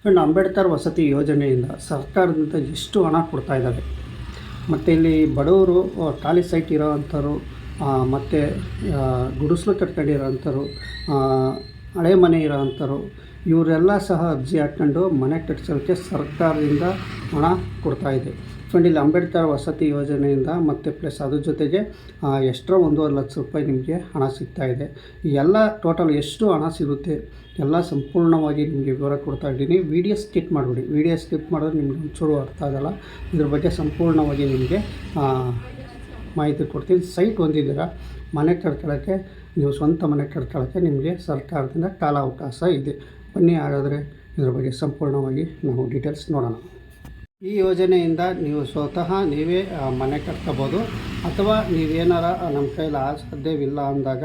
Friend, Ambedkar ವಸತಿ ಯೋಜನೆಯಿಂದ ಸರ್ಕಾರದಿಂದ ಎಷ್ಟು ಹಣ ಕೊಡ್ತಾ ಇದ್ದಾರೆ. ಮತ್ತು ಇಲ್ಲಿ ಬಡವರು, ಖಾಲಿ ಸೈಟ್ ಇರೋ ಅಂಥವ್ರು, ಮತ್ತು ಗುಡಿಸಲು ಕಟ್ಕೊಂಡಿರೋ ಅಂಥವ್ರು, ಹಳೆ ಮನೆ ಇರೋ ಅಂಥವ್ರು, ಇವರೆಲ್ಲ ಸಹ ಅರ್ಜಿ ಹಾಕ್ಕೊಂಡು ಮನೆ ಕಟ್ಟಿಸೋಕ್ಕೆ ಸರ್ಕಾರದಿಂದ ಹಣ ಕೊಡ್ತಾಯಿದೆ. ಫ್ರೆಂಡ್, ಇಲ್ಲಿ ಅಂಬೇಡ್ಕರ್ ವಸತಿ ಯೋಜನೆಯಿಂದ ಮತ್ತು ಪ್ಲಸ್ ಅದ್ರ ಜೊತೆಗೆ ಎಕ್ಸ್ಟ್ರಾ 1.5 ಲಕ್ಷ ರೂಪಾಯಿ ನಿಮಗೆ ಹಣ ಸಿಗ್ತಾಯಿದೆ. ಎಲ್ಲ ಟೋಟಲ್ ಎಷ್ಟು ಹಣ ಸಿಗುತ್ತೆ ಎಲ್ಲ ಸಂಪೂರ್ಣವಾಗಿ ನಿಮಗೆ ವಿವರ ಕೊಡ್ತಾ ಇದ್ದೀನಿ. ವಿಡಿಯೋ ಸ್ಕಿಪ್ ಮಾಡಿಬಿಡಿ. ವಿಡಿಯೋ ಸ್ಕಿಪ್ ಮಾಡಿದ್ರೆ ನಿಮ್ಗೆ ಒಂಚೂರು ಅರ್ಥ ಆಗೋಲ್ಲ. ಇದ್ರ ಬಗ್ಗೆ ಸಂಪೂರ್ಣವಾಗಿ ನಿಮಗೆ ಮಾಹಿತಿ ಕೊಡ್ತೀನಿ. ಸೈಟ್ ಹೊಂದಿದ್ದೀರಾ, ಮನೆ ಕಟ್ಕೊಳ್ಳೋಕ್ಕೆ, ನೀವು ಸ್ವಂತ ಮನೆ ಕಟ್ಕೊಳ್ಳೋಕ್ಕೆ ನಿಮಗೆ ಸರ್ಕಾರದಿಂದ ಕಾಲಾವಕಾಶ ಇದೆ. ಬನ್ನಿ, ಹಾಗಾದರೆ ಇದ್ರ ಬಗ್ಗೆ ಸಂಪೂರ್ಣವಾಗಿ ನಾವು ಡೀಟೇಲ್ಸ್ ನೋಡೋಣ. ಈ ಯೋಜನೆಯಿಂದ ನೀವು ಸ್ವತಃ ನೀವೇ ಮನೆ ಕಟ್ಕೋಬೋದು, ಅಥವಾ ನೀವೇನಾರ ನಮ್ಮ ಕೈಲಿ ಸಾಧ್ಯವಿಲ್ಲ ಅಂದಾಗ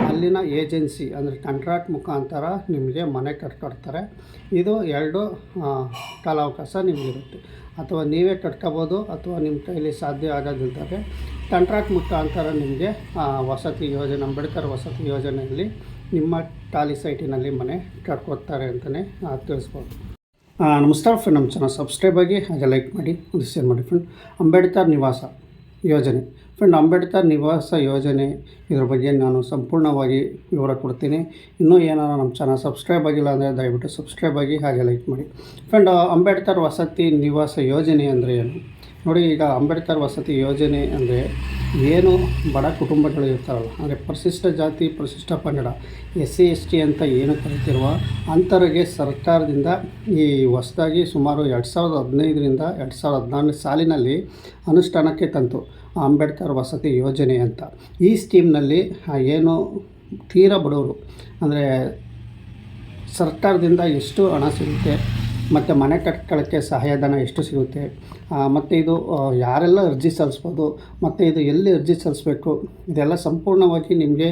ಅಲ್ಲಿನ ಏಜೆನ್ಸಿ ಅಂದರೆ ಕಾಂಟ್ರಾಕ್ಟ್ ಮುಖಾಂತರ ನಿಮಗೆ ಮನೆ ಕಟ್ಕೊಡ್ತಾರೆ. ಇದು 2 ಕಾಲಾವಕಾಶ ನಿಮಗಿರುತ್ತೆ. ಅಥವಾ ನೀವೇ ಕಟ್ಕೋಬೋದು, ಅಥವಾ ನಿಮ್ಮ ಕೈಲಿ ಸಾಧ್ಯ ಆಗೋದಿದ್ದರೆ ಕಾಂಟ್ರಾಕ್ಟ್ ಮುಖಾಂತರ ನಿಮಗೆ ವಸತಿ ಯೋಜನೆ, ಅಂಬೇಡ್ಕರ್ ವಸತಿ ಯೋಜನೆಯಲ್ಲಿ ನಿಮ್ಮ ಖಾಲಿ ಸೈಟಿನಲ್ಲಿ ಮನೆ ಕಟ್ಕೊಡ್ತಾರೆ ಅಂತಲೇ ತಿಳಿಸ್ಬೋದು. ನಮಸ್ಕಾರ ಫ್ರೆಂಡ್, ನಮ್ಮ ಚಾನಲ್ ಸಬ್ಸ್ಕ್ರೈಬ್ ಆಗಿ, ಹಾಗೆ ಲೈಕ್ ಮಾಡಿ, ಒಂದು ಶೇರ್ ಮಾಡಿ. ಫ್ರೆಂಡ್, ಅಂಬೇಡ್ಕರ್ ನಿವಾಸ ಯೋಜನೆ. ಫ್ರೆಂಡ್, ಅಂಬೇಡ್ಕರ್ ನಿವಾಸ ಯೋಜನೆ, ಇದ್ರ ಬಗ್ಗೆ ನಾನು ಸಂಪೂರ್ಣವಾಗಿ ವಿವರ ಕೊಡ್ತೀನಿ. ಇನ್ನೂ ಏನಾರ ನಮ್ಮ ಚಾನಲ್ ಸಬ್ಸ್ಕ್ರೈಬ್ ಆಗಿಲ್ಲ ಅಂದರೆ ದಯವಿಟ್ಟು ಸಬ್ಸ್ಕ್ರೈಬ್ ಆಗಿ, ಹಾಗೆ ಲೈಕ್ ಮಾಡಿ. ಫ್ರೆಂಡ್, ಅಂಬೇಡ್ಕರ್ ವಸತಿ ನಿವಾಸ ಯೋಜನೆ ಅಂದರೆ ಏನು ನೋಡಿ. ಈಗ ಅಂಬೇಡ್ಕರ್ ವಸತಿ ಯೋಜನೆ ಅಂದರೆ ಏನು ಬಡ ಕುಟುಂಬಗಳು ಇರ್ತಾರಲ್ಲ, ಅಂದರೆ ಪರಿಶಿಷ್ಟ ಜಾತಿ, ಪರಿಶಿಷ್ಟ ಪಂಗಡ, SC ST ಅಂತ ಏನು ಕರಿತಿರುವ ಅಂಥವರಿಗೆ ಸರ್ಕಾರದಿಂದ ಈ ಹೊಸದಾಗಿ ಸುಮಾರು 2015ರಿಂದ 2016 ಸಾಲಿನಲ್ಲಿ ಅನುಷ್ಠಾನಕ್ಕೆ ತಂತು ಅಂಬೇಡ್ಕರ್ ವಸತಿ ಯೋಜನೆ ಅಂತ. ಈ ಸ್ಕೀಮ್ನಲ್ಲಿ ಏನು ತೀರಾ ಬಡವರು, ಅಂದರೆ ಸರ್ಕಾರದಿಂದ ಎಷ್ಟು ಹಣ ಸಿಗುತ್ತೆ, ಮತ್ತು ಮನೆ ಕಟ್ಕೊಳ್ಳೋಕ್ಕೆ ಸಹಾಯಧನ ಎಷ್ಟು ಸಿಗುತ್ತೆ, ಮತ್ತು ಇದು ಯಾರೆಲ್ಲ ಅರ್ಜಿ ಸಲ್ಲಿಸ್ಬೋದು, ಮತ್ತು ಇದು ಎಲ್ಲಿ ಅರ್ಜಿ ಸಲ್ಲಿಸಬೇಕು, ಇದೆಲ್ಲ ಸಂಪೂರ್ಣವಾಗಿ ನಿಮಗೆ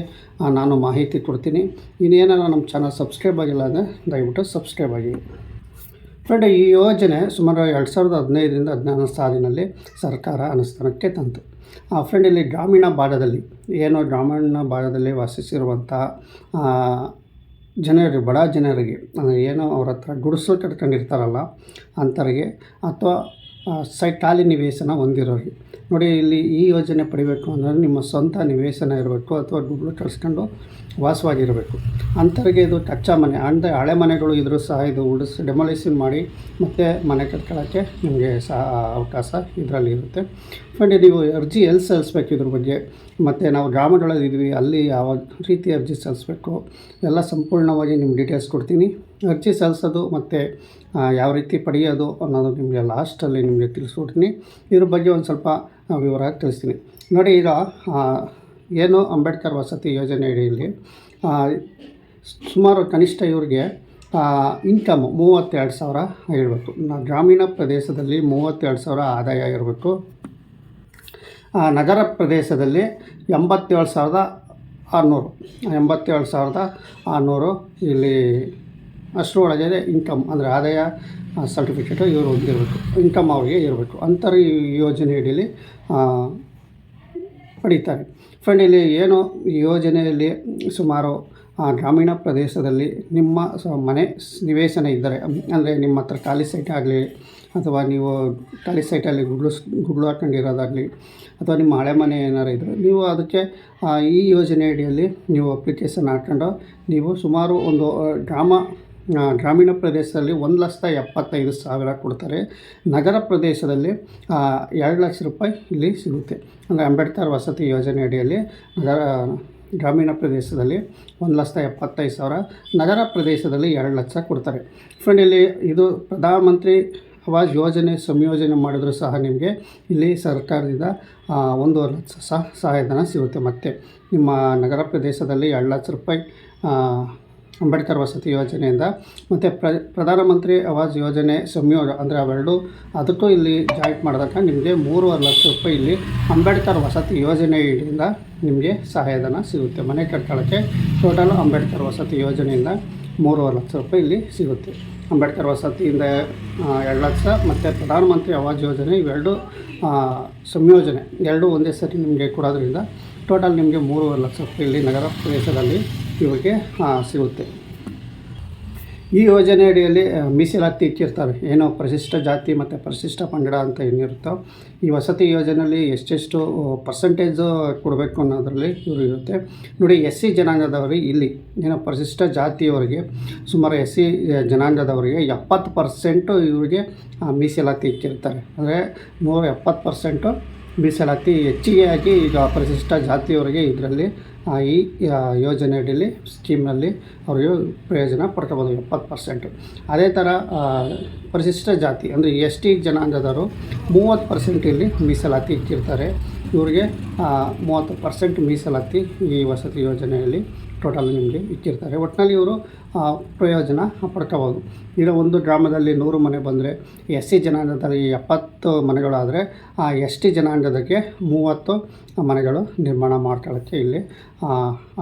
ನಾನು ಮಾಹಿತಿ ಕೊಡ್ತೀನಿ. ಇನ್ನೇನಾರ ನಮ್ಮ ಚಾನಲ್ ಸಬ್ಸ್ಕ್ರೈಬ್ ಆಗಿಲ್ಲ ಅಂದರೆ ದಯವಿಟ್ಟು ಸಬ್ಸ್ಕ್ರೈಬ್ ಆಗಿ. ಫ್ರೆಂಡ್, ಈ ಯೋಜನೆ ಸುಮಾರು 2015ರಿಂದ 2016 ಸಾಲಿನಲ್ಲಿ ಸರ್ಕಾರ ಅನುಷ್ಠಾನಕ್ಕೆ ತಂತು. ಫ್ರೆಂಡ್, ಇಲ್ಲಿ ಗ್ರಾಮೀಣ ಭಾಗದಲ್ಲಿ ವಾಸಿಸಿರುವಂಥ ಜನರಿಗೆ, ಬಡ ಜನರಿಗೆ, ಏನೋ ಅವ್ರ ಹತ್ರ ಗುಡಿಸಲು ಕಟ್ಕೊಂಡಿರ್ತಾರಲ್ಲ ಅಂಥವ್ರಿಗೆ, ಅಥವಾ ಖಾಲಿ ನಿವೇಶನ ಹೊಂದಿರೋರಿಗೆ ನೋಡಿ. ಇಲ್ಲಿ ಈ ಯೋಜನೆ ಪಡಿಬೇಕು ಅಂದರೆ ನಿಮ್ಮ ಸ್ವಂತ ನಿವೇಶನ ಇರಬೇಕು, ಅಥವಾ ಗುಡಿಸಲು ಕಟ್ಸ್ಕೊಂಡು ವಾಸವಾಗಿರಬೇಕು. ಅಂಥವ್ರಿಗೆ ಇದು ಕಚ್ಚಾ ಮನೆ, ಅಂದರೆ ಹಳೆ ಮನೆಗಳು ಇದ್ರೂ ಸಹ ಇದು ಡೆಮಾಲಿಷನ್ ಮಾಡಿ ಮತ್ತು ಮನೆ ಕಟ್ಕೊಳ್ಳೋಕ್ಕೆ ನಿಮಗೆ ಸಹ ಅವಕಾಶ ಇದರಲ್ಲಿ ಇರುತ್ತೆ. ಫ್ರೆಂಡ್, ನೀವು ಅರ್ಜಿ ಎಲ್ಲಿ ಸಲ್ಲಿಸ್ಬೇಕು ಇದ್ರ ಬಗ್ಗೆ, ಮತ್ತು ನಾವು ಗ್ರಾಮಗಳಲ್ಲಿದ್ವಿ ಅಲ್ಲಿ ಯಾವ ರೀತಿ ಅರ್ಜಿ ಸಲ್ಲಿಸ್ಬೇಕು ಎಲ್ಲ ಸಂಪೂರ್ಣವಾಗಿ ನಿಮ್ಮ ಡೀಟೇಲ್ಸ್ ಕೊಡ್ತೀನಿ. ಅರ್ಜಿ ಸಲ್ಲಿಸೋದು ಮತ್ತು ಯಾವ ರೀತಿ ಪಡೆಯೋದು ಅನ್ನೋದು ನಿಮಗೆ ಲಾಸ್ಟಲ್ಲಿ ನಿಮಗೆ ತಿಳಿಸ್ಕೊಡ್ತೀನಿ. ಇದ್ರ ಬಗ್ಗೆ ಒಂದು ಸ್ವಲ್ಪ ವಿವರ ತಿಳಿಸ್ತೀನಿ ನೋಡಿ. ಈಗ ಏನು ಅಂಬೇಡ್ಕರ್ ವಸತಿ ಯೋಜನೆ ಅಡಿಯಲ್ಲಿ ಸುಮಾರು ಕನಿಷ್ಠ ಇವ್ರಿಗೆ ಇನ್ಕಮ್ 32,000 ಇರಬೇಕು. ಗ್ರಾಮೀಣ ಪ್ರದೇಶದಲ್ಲಿ 32,000 ಆದಾಯ ಇರಬೇಕು. ನಗರ ಪ್ರದೇಶದಲ್ಲಿ 87,600 ಇಲ್ಲಿ ಅಷ್ಟರೊಳಗೆ ಇನ್ಕಮ್ ಅಂದರೆ ಆದಾಯ ಸರ್ಟಿಫಿಕೇಟು ಇವರು ಹೊಂದಿರಬೇಕು, ಇನ್ಕಮ್ ಅವರಿಗೆ ಇರಬೇಕು. ಅಂಥವ್ರು ಈ ಯೋಜನೆ ಅಡಿಯಲ್ಲಿ ಪಡೀತಾರೆ. ಫ್ರೆಂಡ್, ಇಲ್ಲಿ ಏನು ಈ ಯೋಜನೆಯಲ್ಲಿ ಸುಮಾರು ಗ್ರಾಮೀಣ ಪ್ರದೇಶದಲ್ಲಿ ನಿಮ್ಮ ಮನೆ ನಿವೇಶನ ಇದ್ದರೆ, ಅಂದರೆ ನಿಮ್ಮ ಹತ್ರ ಖಾಲಿ ಸೈಟ್ ಆಗಲಿ, ಅಥವಾ ನೀವು ಖಾಲಿ ಸೈಟಲ್ಲಿ ಗುಡ್ಲು ಹಾಕೊಂಡಿರೋದಾಗಲಿ, ಅಥವಾ ನಿಮ್ಮ ಹಳೆ ಮನೆ ಏನಾರು ಇದ್ದರೆ ನೀವು ಅದಕ್ಕೆ ಈ ಯೋಜನೆ ಅಡಿಯಲ್ಲಿ ನೀವು ಅಪ್ಲಿಕೇಶನ್ ಹಾಕ್ಕೊಂಡು ನೀವು ಸುಮಾರು ಒಂದು ಗ್ರಾಮೀಣ ಪ್ರದೇಶದಲ್ಲಿ 1,75,000 ಕೊಡ್ತಾರೆ. ನಗರ ಪ್ರದೇಶದಲ್ಲಿ 2 ಲಕ್ಷ ರೂಪಾಯಿ ಇಲ್ಲಿ ಸಿಗುತ್ತೆ. ಅಂದರೆ ಅಂಬೇಡ್ಕರ್ ವಸತಿ ಯೋಜನೆ ಅಡಿಯಲ್ಲಿ ಗ್ರಾಮೀಣ ಪ್ರದೇಶದಲ್ಲಿ 1,75,000, ನಗರ ಪ್ರದೇಶದಲ್ಲಿ 2 ಲಕ್ಷ ಕೊಡ್ತಾರೆ. ಫ್ರೆಂಡ್, ಇಲ್ಲಿ ಇದು ಪ್ರಧಾನಮಂತ್ರಿ ಆವಾಸ್ ಯೋಜನೆ ಸಂಯೋಜನೆ ಮಾಡಿದರೂ ಸಹ ನಿಮಗೆ ಇಲ್ಲಿ ಸರ್ಕಾರದಿಂದ 1.5 ಲಕ್ಷ ಸಹಾಯಧನ ಸಿಗುತ್ತೆ. ಮತ್ತು ನಿಮ್ಮ ನಗರ ಪ್ರದೇಶದಲ್ಲಿ 2 ಲಕ್ಷ ರೂಪಾಯಿ ಅಂಬೇಡ್ಕರ್ ವಸತಿ ಯೋಜನೆಯಿಂದ, ಮತ್ತು ಪ್ರಧಾನಮಂತ್ರಿ ಆವಾಸ್ ಯೋಜನೆ ಸಂಯೋಜನೆ ಅಂದರೆ ಅವೆರಡು, ಅದಕ್ಕೂ ಇಲ್ಲಿ ಜಾಯಿಂಟ್ ಮಾಡಿದಾಗ ನಿಮಗೆ 3.5 ಲಕ್ಷ ರೂಪಾಯಿ ಇಲ್ಲಿ ಅಂಬೇಡ್ಕರ್ ವಸತಿ ಯೋಜನೆಯಿಂದ ನಿಮಗೆ ಸಹಾಯಧನ ಸಿಗುತ್ತೆ. ಮನೆ ಕಟ್ಕೊಳ್ಳೋಕ್ಕೆ ಟೋಟಲ್ ಅಂಬೇಡ್ಕರ್ ವಸತಿ ಯೋಜನೆಯಿಂದ 3.5 ಲಕ್ಷ ರೂಪಾಯಿ ಇಲ್ಲಿ ಸಿಗುತ್ತೆ. ಅಂಬೇಡ್ಕರ್ ವಸತಿಯಿಂದ 2 ಲಕ್ಷ, ಮತ್ತು ಪ್ರಧಾನಮಂತ್ರಿ ಆವಾಸ್ ಯೋಜನೆ ಇವೆರಡು ಸಂಯೋಜನೆ, ಎರಡೂ ಒಂದೇ ಸರಿ ನಿಮಗೆ ಕೊಡೋದ್ರಿಂದ ಟೋಟಲ್ ನಿಮಗೆ 3.5 ಲಕ್ಷ ರೂಪಾಯಿ ಇಲ್ಲಿ ನಗರ ಪ್ರದೇಶದಲ್ಲಿ ಇವರಿಗೆ ಸಿಗುತ್ತೆ. ಈ ಯೋಜನೆ ಅಡಿಯಲ್ಲಿ ಮೀಸಲಾತಿ ಇಟ್ಟಿರ್ತಾರೆ, ಏನೋ ಪರಿಶಿಷ್ಟ ಜಾತಿ ಮತ್ತು ಪರಿಶಿಷ್ಟ ಪಂಗಡ ಅಂತ ಏನಿರುತ್ತೋ ಈ ವಸತಿ ಯೋಜನೆಯಲ್ಲಿ ಎಷ್ಟೆಷ್ಟು ಪರ್ಸೆಂಟೇಜು ಕೊಡಬೇಕು ಅನ್ನೋದರಲ್ಲಿ ಇವರು ಇರುತ್ತೆ ನೋಡಿ. ಎಸ್ ಸಿ ಜನಾಂಗದವರಿಗೆ ಇಲ್ಲಿ ಏನೋ ಪರಿಶಿಷ್ಟ ಜಾತಿಯವರಿಗೆ ಸುಮಾರು ಎಸ್ ಸಿ ಜನಾಂಗದವರಿಗೆ 70% ಇವರಿಗೆ ಮೀಸಲಾತಿ ಇಟ್ಟಿರ್ತಾರೆ. ಅಂದರೆ 170% ಮೀಸಲಾತಿ ಹೆಚ್ಚಿಗೆ ಆಗಿ ಈಗ ಪರಿಶಿಷ್ಟ ಜಾತಿಯವರಿಗೆ ಇದರಲ್ಲಿ ಈ ಯೋಜನೆ ಅಡಿಯಲ್ಲಿ ಸ್ಕೀಮ್ನಲ್ಲಿ ಅವರಿಗೆ ಪ್ರಯೋಜನ ಪಡ್ಕೋಬೋದು 70%. ಅದೇ ಥರ ಪರಿಶಿಷ್ಟ ಜಾತಿ ಅಂದರೆ ಎಸ್ ಟಿ ಜನಾಂಗದವರು 30% ಇಲ್ಲಿ ಮೀಸಲಾತಿ ಇಟ್ಟಿರ್ತಾರೆ. ಇವರಿಗೆ 30% ಮೀಸಲಾತಿ ಈ ವಸತಿ ಯೋಜನೆಯಲ್ಲಿ ಟೋಟಲ್ ನಿಮಗೆ ಇಟ್ಟಿರ್ತಾರೆ. ಒಟ್ಟಿನಲ್ಲಿ ಇವರು ಪ್ರಯೋಜನ ಪಡ್ಕೋಬೋದು. ಈಗ ಒಂದು ಗ್ರಾಮದಲ್ಲಿ 100 ಮನೆ ಬಂದರೆ ಎಸ್ ಸಿ ಜನಾಂಗದಲ್ಲಿ 70 ಮನೆಗಳಾದರೆ ಆ ಎಸ್ ಟಿ ಜನಾಂಗದಕ್ಕೆ 30 ಮನೆಗಳು ನಿರ್ಮಾಣ ಮಾಡ್ಕೊಳ್ಳೋಕ್ಕೆ ಇಲ್ಲಿ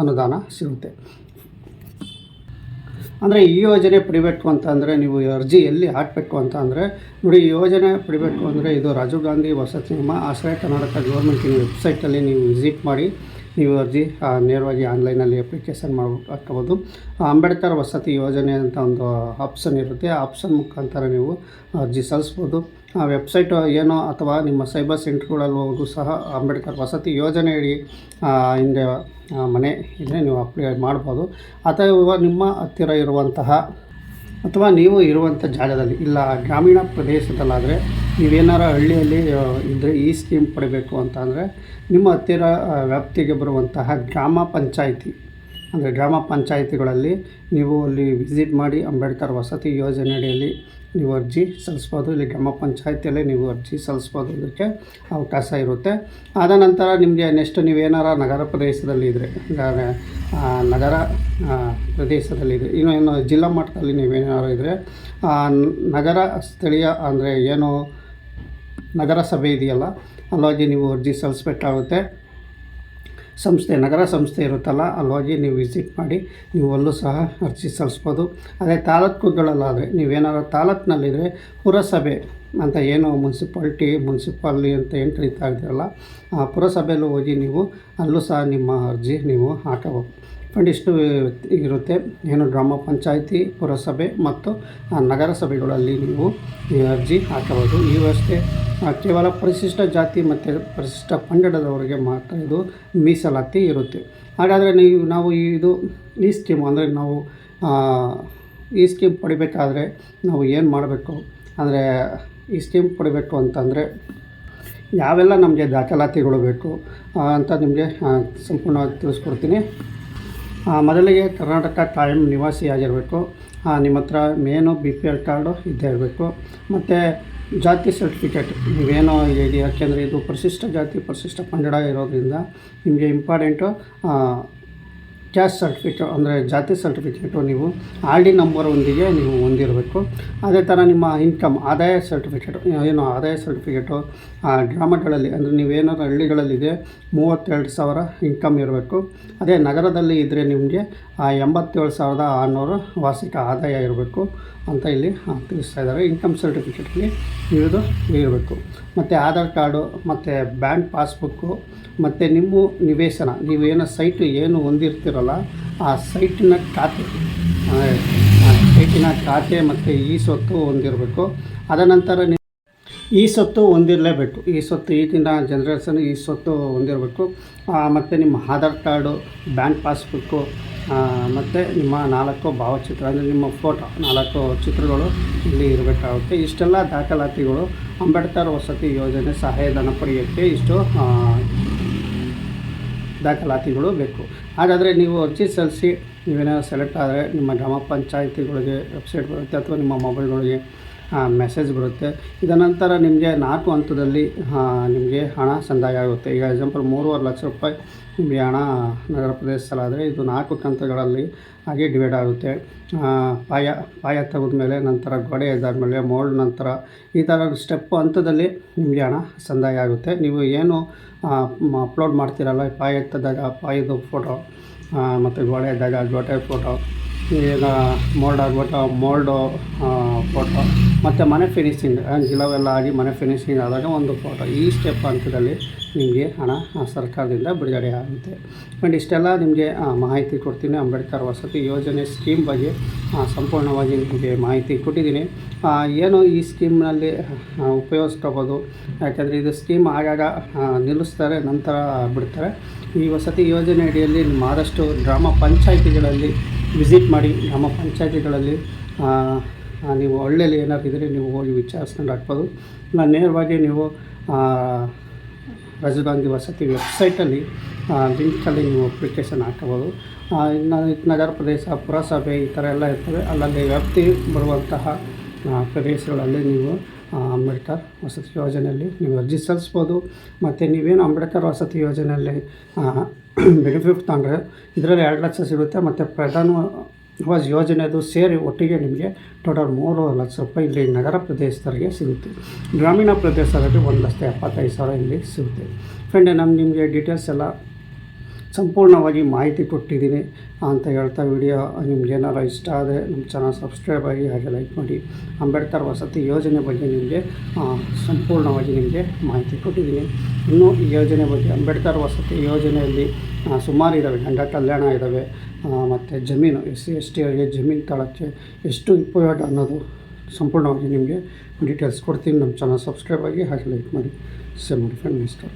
ಅನುದಾನ ಸಿಗುತ್ತೆ. ಅಂದರೆ ಈ ಯೋಜನೆ ಪಡಿಬೇಕು ಅಂತ ಅಂದರೆ ನೀವು ಅರ್ಜಿ ಎಲ್ಲಿ ಹಾಕಬೇಕು ಅಂತ ಅಂದರೆ ನೋಡಿ, ಈ ಯೋಜನೆ ಪಡಿಬೇಕು ಅಂದರೆ ಇದು ರಾಜೀವ್ ಗಾಂಧಿ ವಸತಿ ನಿಗಮ ಆಶ್ರಯ ಕರ್ನಾಟಕ ಗೌರ್ಮೆಂಟಿನ ವೆಬ್ಸೈಟಲ್ಲಿ ನೀವು ವಿಸಿಟ್ ಮಾಡಿ ನೀವು ಅರ್ಜಿ ನೇರವಾಗಿ ಆನ್ಲೈನಲ್ಲಿ ಅಪ್ಲಿಕೇಶನ್ ಹಾಕ್ಕೋಬೋದು. ಅಂಬೇಡ್ಕರ್ ವಸತಿ ಯೋಜನೆ ಅಂತ ಒಂದು ಆಪ್ಷನ್ ಇರುತ್ತೆ, ಆ ಆಪ್ಷನ್ ಮುಖಾಂತರ ನೀವು ಅರ್ಜಿ ಸಲ್ಲಿಸ್ಬೋದು. ಆ ವೆಬ್ಸೈಟ್ ಏನೋ ಅಥವಾ ನಿಮ್ಮ ಸೈಬರ್ ಸೆಂಟ್ರ್ಗಳಲ್ಲಿ ಹೋಗೂ ಸಹ ಅಂಬೇಡ್ಕರ್ ವಸತಿ ಯೋಜನೆಯಡಿ ಹಿಂದೆ ಮನೆ ಇದ್ದರೆ ನೀವು ಅಪ್ಲೈ ಮಾಡ್ಬೋದು. ಅಥವಾ ನಿಮ್ಮ ಹತ್ತಿರ ಇರುವಂತಹ ಅಥವಾ ನೀವು ಇರುವಂಥ ಜಾಗದಲ್ಲಿ ಇಲ್ಲ ಗ್ರಾಮೀಣ ಪ್ರದೇಶದಲ್ಲಾದರೆ ನೀವೇನಾರು ಹಳ್ಳಿಯಲ್ಲಿ ಇದ್ದರೆ ಈ ಸ್ಕೀಮ್ ಪಡಿಬೇಕು ಅಂತ ಅಂದರೆ ನಿಮ್ಮ ಹತ್ತಿರ ವ್ಯಾಪ್ತಿಗೆ ಬರುವಂತಹ ಗ್ರಾಮ ಪಂಚಾಯಿತಿ ಅಂದರೆ ಗ್ರಾಮ ಪಂಚಾಯಿತಿಗಳಲ್ಲಿ ನೀವು ಅಲ್ಲಿ ವಿಸಿಟ್ ಮಾಡಿ ಅಂಬೇಡ್ಕರ್ ವಸತಿ ಯೋಜನೆ ಅಡಿಯಲ್ಲಿ ನೀವು ಅರ್ಜಿ ಸಲ್ಲಿಸ್ಬೋದು. ಇಲ್ಲಿ ಗ್ರಾಮ ಪಂಚಾಯಿತಿಯಲ್ಲೇ ನೀವು ಅರ್ಜಿ ಸಲ್ಲಿಸ್ಬೋದು, ಇದಕ್ಕೆ ಅವಕಾಶ ಇರುತ್ತೆ. ಆದ ನಂತರ ನಿಮಗೆ ನೆಕ್ಸ್ಟ್ ನೀವೇನಾರ ನಗರ ಪ್ರದೇಶದಲ್ಲಿ ಇದ್ದರೆ ನಗರ ಪ್ರದೇಶದಲ್ಲಿದೆ ಏನು ಜಿಲ್ಲಾ ಮಟ್ಟದಲ್ಲಿ ನೀವೇನಾರು ಇದ್ದರೆ ನಗರ ಸ್ಥಳೀಯ ಅಂದರೆ ಏನು ನಗರ ಸಭೆ ಇದೆಯಲ್ಲ ಅಲ್ಲೋಗಿ ನೀವು ಅರ್ಜಿ ಸಲ್ಲಿಸ್ಬೇಕಾಗುತ್ತೆ. ನಗರ ಸಂಸ್ಥೆ ಇರುತ್ತಲ್ಲ ಅಲ್ಲೋಗಿ ನೀವು ವಿಸಿಟ್ ಮಾಡಿ ನೀವು ಅಲ್ಲೂ ಸಹ ಅರ್ಜಿ ಸಲ್ಲಿಸ್ಬೋದು. ಅದೇ ತಾಲೂಕುಗಳಲ್ಲಾದರೆ ನೀವೇನಾದ್ರು ತಾಲೂಕಿನಲ್ಲಿದ್ದರೆ ಪುರಸಭೆ ಅಂತ ಏನು ಮುನ್ಸಿಪಾಲಿ ಅಂತ ಏನು ಕರೀತಾ ಇದ್ದೀರಲ್ಲ ಆ ಪುರಸಭೆಯಲ್ಲೂ ಹೋಗಿ ನೀವು ಅಲ್ಲೂ ಸಹ ನಿಮ್ಮ ಅರ್ಜಿ ನೀವು ಹಾಕಬಹುದು. ಇಷ್ಟು ಇರುತ್ತೆ ಏನು ಗ್ರಾಮ ಪಂಚಾಯಿತಿ, ಪುರಸಭೆ ಮತ್ತು ನಗರ ಸಭೆಗಳಲ್ಲಿ ನೀವು ಈ ಅರ್ಜಿ ಹಾಕಬಹುದು. ಈ ವ್ಯವಸ್ಥೆ ಕೇವಲ ಪರಿಶಿಷ್ಟ ಜಾತಿ ಮತ್ತು ಪರಿಶಿಷ್ಟ ಪಂಗಡದವರಿಗೆ ಮಾತ್ರ ಇದು ಮೀಸಲಾತಿ ಇರುತ್ತೆ. ಹಾಗಾದರೆ ನಾವು ಈ ಸ್ಕೀಮ್ ಅಂದರೆ ನಾವು ಈ ಸ್ಕೀಮ್ ಪಡಿಬೇಕಾದ್ರೆ ನಾವು ಏನು ಮಾಡಬೇಕು ಅಂದರೆ ಈ ಸ್ಕೀಮ್ ಪಡಿಬೇಕು ಅಂತಂದರೆ ಯಾವೆಲ್ಲ ನಮಗೆ ದಾಖಲಾತಿಗಳು ಬೇಕು ಅಂತ ನಿಮಗೆ ಸಂಪೂರ್ಣವಾಗಿ ತಿಳಿಸ್ಕೊಡ್ತೀನಿ. ಮೊದಲಿಗೆ ಕರ್ನಾಟಕ ಕಾಯಂ ನಿವಾಸಿಯಾಗಿರಬೇಕು. ನಿಮ್ಮ ಹತ್ರ ಮೇನು BPL ಕಾರ್ಡು ಇದ್ದೇ ಇರಬೇಕು. ಮತ್ತು ಜಾತಿ ಸರ್ಟಿಫಿಕೇಟ್ ನೀವೇನೋ ಹೇಳಿ, ಯಾಕೆಂದರೆ ಇದು ಪರಿಶಿಷ್ಟ ಜಾತಿ ಪರಿಶಿಷ್ಟ ಪಂಗಡ ಇರೋದ್ರಿಂದ ನಿಮಗೆ ಇಂಪಾರ್ಟೆಂಟು ಕ್ಯಾಸ್ಟ್ ಸರ್ಟಿಫಿಕೇಟ್ ಅಂದರೆ ಜಾತಿ ಸರ್ಟಿಫಿಕೇಟು ನೀವು RD ನಂಬರೊಂದಿಗೆ ನೀವು ಹೊಂದಿರಬೇಕು. ಅದೇ ಥರ ನಿಮ್ಮ ಇನ್ಕಮ್ ಆದಾಯ ಸರ್ಟಿಫಿಕೇಟು ಆದಾಯ ಸರ್ಟಿಫಿಕೇಟು ಗ್ರಾಮಗಳಲ್ಲಿ ಅಂದರೆ ನೀವೇನಾದ್ರು ಹಳ್ಳಿಗಳಲ್ಲಿದೆ 32,000 ಇನ್ಕಮ್ ಇರಬೇಕು. ಅದೇ ನಗರದಲ್ಲಿ ಇದ್ದರೆ ನಿಮಗೆ 87,600 ವಾರ್ಷಿಕ ಆದಾಯ ಇರಬೇಕು ಅಂತ ಇಲ್ಲಿ ತಿಳಿಸ್ತಾ ಇದ್ದಾರೆ. ಇನ್ಕಮ್ ಸರ್ಟಿಫಿಕೇಟಲ್ಲಿ ಇದು ಇರಬೇಕು. ಮತ್ತು ಆಧಾರ್ ಕಾರ್ಡು ಮತ್ತು ಬ್ಯಾಂಕ್ ಪಾಸ್ಬುಕ್ಕು ಮತ್ತು ನಿಮ್ಮ ನಿವೇಶನ ನೀವೇನೋ ಸೈಟು ಏನು ಹೊಂದಿರ್ತೀರಲ್ಲ ಆ ಸೈಟಿನ ಖಾತೆ ಮತ್ತು ಈ ಸ್ವತ್ತು ಹೊಂದಿರಬೇಕು. ಅದ ನಂತರ ಈ ಸ್ವತ್ತು ಹೊಂದಿರಲೇಬೇಕು. ಈ ಸ್ವತ್ತು ಈಗಿನ ಜನ್ರೇಷನ್ ಈ ಸ್ವತ್ತು ಹೊಂದಿರಬೇಕು. ಮತ್ತು ನಿಮ್ಮ ಆಧಾರ್ ಕಾರ್ಡು, ಬ್ಯಾಂಕ್ ಪಾಸ್ಬುಕ್ಕು ಮತ್ತು ನಿಮ್ಮ 4 ಭಾವಚಿತ್ರ ಅಂದರೆ ನಿಮ್ಮ ಫೋಟೋ 4 ಚಿತ್ರಗಳು ಇಲ್ಲಿ ಇರಬೇಕಾಗುತ್ತೆ. ಇಷ್ಟೆಲ್ಲ ದಾಖಲಾತಿಗಳು ಅಂಬೇಡ್ಕರ್ ವಸತಿ ಯೋಜನೆ ಸಹಾಯಧನ ಪಡೆಯೋಕ್ಕೆ ಇಷ್ಟು ದಾಖಲಾತಿಗಳು ಬೇಕು. ಹಾಗಾದರೆ ನೀವು ಅರ್ಜಿ ಸಲ್ಲಿಸಿ ನೀವೇನಾದ್ರು ಸೆಲೆಕ್ಟ್ ಆದರೆ ನಿಮ್ಮ ಗ್ರಾಮ ಪಂಚಾಯಿತಿಗಳಿಗೆ ವೆಬ್ಸೈಟ್ ಬರುತ್ತೆ ಅಥವಾ ನಿಮ್ಮ ಮೊಬೈಲ್ಗಳಿಗೆ ಮೆಸೇಜ್ ಬರುತ್ತೆ. ಇದರ ನಂತರ ನಿಮಗೆ 4 ಹಂತದಲ್ಲಿ ನಿಮಗೆ ಹಣ ಸಂದಾಯ ಆಗುತ್ತೆ. ಈಗ ಎಕ್ಸಾಂಪಲ್ 3.5 ಲಕ್ಷ ರೂಪಾಯಿ ನಿಮಗೆ ಹಣ ನಗರ ಪ್ರದೇಶದಲ್ಲಾದರೆ ಇದು 4 ಕಂತುಗಳಲ್ಲಿ ಹಾಗೆ ಡಿವೈಡ್ ಆಗುತ್ತೆ. ಪಾಯ ತೆಗೆದ್ಮೇಲೆ ನಂತರ ಗೋಡೆ ಎದ್ದಾದಮೇಲೆ ಮೋಲ್ಡ್ ನಂತರ ಈ ಥರ ಸ್ಟೆಪ್ ಹಂತದಲ್ಲಿ ನಿಮಗೆ ಹಣ ಸಂದಾಯ ಆಗುತ್ತೆ. ನೀವು ಏನು ಅಪ್ಲೋಡ್ ಮಾಡ್ತೀರಲ್ಲ ಪಾಯ ಎತ್ತದಾಗ ಪಾಯದ ಫೋಟೋ ಮತ್ತು ಗೋಡೆ ಎದ್ದಾಗ ಗೋಡೆ ಫೋಟೋ, ಈಗ ಮೋಲ್ಡ್ ಆಗ್ಬಿಟ್ಟು ಮೋಲ್ಡು ಫೋಟೋ ಮತ್ತು ಮನೆ ಫಿನಿಶಿಂಗ್ ಗಿಲವೆಲ್ಲ ಆಗಿ ಮನೆ ಫಿನಿಶಿಂಗ್ ಆದಾಗ ಒಂದು ಫೋಟೋ. ಈ ಸ್ಟೆಪ್ ಹಂತದಲ್ಲಿ ನಿಮಗೆ ಹಣ ಸರ್ಕಾರದಿಂದ ಬಿಡುಗಡೆ ಆಗುತ್ತೆ. ಆ್ಯಂಡ್ ಇಷ್ಟೆಲ್ಲ ನಿಮಗೆ ಮಾಹಿತಿ ಕೊಡ್ತೀನಿ. ಅಂಬೇಡ್ಕರ್ ವಸತಿ ಯೋಜನೆ ಸ್ಕೀಮ್ ಬಗ್ಗೆ ಸಂಪೂರ್ಣವಾಗಿ ನಿಮಗೆ ಮಾಹಿತಿ ಕೊಟ್ಟಿದ್ದೀನಿ. ಏನು ಈ ಸ್ಕೀಮ್ನಲ್ಲಿ ಉಪಯೋಗಿಸ್ಕೋಬೋದು, ಯಾಕೆಂದರೆ ಇದು ಸ್ಕೀಮ್ ಆಗಾಗ ನಿಲ್ಲಿಸ್ತಾರೆ, ನಂತರ ಬಿಡ್ತಾರೆ. ಈ ವಸತಿ ಯೋಜನೆ ಅಡಿಯಲ್ಲಿ ಆದಷ್ಟು ಗ್ರಾಮ ಪಂಚಾಯಿತಿಗಳಲ್ಲಿ ವಿಸಿಟ್ ಮಾಡಿ. ಗ್ರಾಮ ಪಂಚಾಯಿತಿಗಳಲ್ಲಿ ನೀವು ಹಳ್ಳಿಯಲ್ಲಿ ಏನಾದ್ರು ಇದ್ದರೆ ನೀವು ಹೋಗಿ ವಿಚಾರಿಸ್ಕೊಂಡು ಹಾಕ್ಬೋದು. ಇಲ್ಲ ನೇರವಾಗಿ ನೀವು ರಾಜೀವ್ ಗಾಂಧಿ ವಸತಿ ವೆಬ್ಸೈಟಲ್ಲಿ ಲಿಂಕಲ್ಲಿ ನೀವು ಅಪ್ಲಿಕೇಶನ್ ಹಾಕಬೋದು. ಇನ್ನು ನಗರ ಪ್ರದೇಶ, ಪುರಸಭೆ ಈ ಥರ ಎಲ್ಲ ಇರ್ತವೆ. ಅಲ್ಲಲ್ಲಿ ವ್ಯಾಪ್ತಿ ಬರುವಂತಹ ಪ್ರದೇಶಗಳಲ್ಲಿ ನೀವು ಅಂಬೇಡ್ಕರ್ ವಸತಿ ಯೋಜನೆಯಲ್ಲಿ ನೀವು ಅರ್ಜಿ ಸಲ್ಲಿಸ್ಬೋದು. ಮತ್ತು ನೀವೇನು ಅಂಬೇಡ್ಕರ್ ವಸತಿ ಯೋಜನೆಯಲ್ಲಿ ಬೆನಿಫಿಟ್ ತಗೊಂಡ್ರೆ ಇದರಲ್ಲಿ 2 ಲಕ್ಷ ಸಿಗುತ್ತೆ. ಮತ್ತು ಪ್ರಧಾನ ಆವಾಸ್ ಯೋಜನೆದು ಸೇರಿ ಒಟ್ಟಿಗೆ ನಿಮಗೆ ಟೋಟಲ್ 3 ಲಕ್ಷ ರೂಪಾಯಿ ಇಲ್ಲಿ ನಗರ ಪ್ರದೇಶದವರಿಗೆ ಸಿಗುತ್ತೆ. ಗ್ರಾಮೀಣ ಪ್ರದೇಶದಲ್ಲಿ 1,75,000 ಇಲ್ಲಿ ಸಿಗುತ್ತೆ. ಫ್ರೆಂಡ್, ನಿಮಗೆ ಡೀಟೇಲ್ಸ್ ಎಲ್ಲ ಸಂಪೂರ್ಣವಾಗಿ ಮಾಹಿತಿ ಕೊಟ್ಟಿದ್ದೀನಿ ಅಂತ ಹೇಳ್ತಾ, ವಿಡಿಯೋ ನಿಮ್ಗೆ ಏನಾರು ಇಷ್ಟ ಆದರೆ ನಮ್ಮ ಚಾನಲ್ ಸಬ್ಸ್ಕ್ರೈಬ್ ಆಗಿ ಹಾಗೆ ಲೈಕ್ ಮಾಡಿ. ಅಂಬೇಡ್ಕರ್ ವಸತಿ ಯೋಜನೆ ಬಗ್ಗೆ ನಿಮಗೆ ಸಂಪೂರ್ಣವಾಗಿ ನಿಮಗೆ ಮಾಹಿತಿ ಕೊಟ್ಟಿದ್ದೀನಿ. ಇನ್ನೂ ಈ ಯೋಜನೆ ಬಗ್ಗೆ ಅಂಬೇಡ್ಕರ್ ವಸತಿ ಯೋಜನೆಯಲ್ಲಿ ಸುಮಾರು ಇದ್ದಾವೆ, ಗಂಡ ಕಲ್ಯಾಣ ಇದ್ದಾವೆ. ಮತ್ತು ಜಮೀನು SC ST ಅವರಿಗೆ ಜಮೀನು ತಗೊಳ್ಳೋಕ್ಕೆ ಎಷ್ಟು ಉಪಯೋಗ ಅನ್ನೋದು ಸಂಪೂರ್ಣವಾಗಿ ನಿಮಗೆ ಡೀಟೇಲ್ಸ್ ಕೊಡ್ತೀನಿ. ನಮ್ಮ ಚಾನಲ್ ಸಬ್ಸ್ಕ್ರೈಬ್ ಆಗಿ ಹಾಗೆ ಲೈಕ್ ಮಾಡಿ, ಶೇರ್ ಮಾಡಿ ಫ್ರೆಂಡ್. ನಮಸ್ಕಾರ.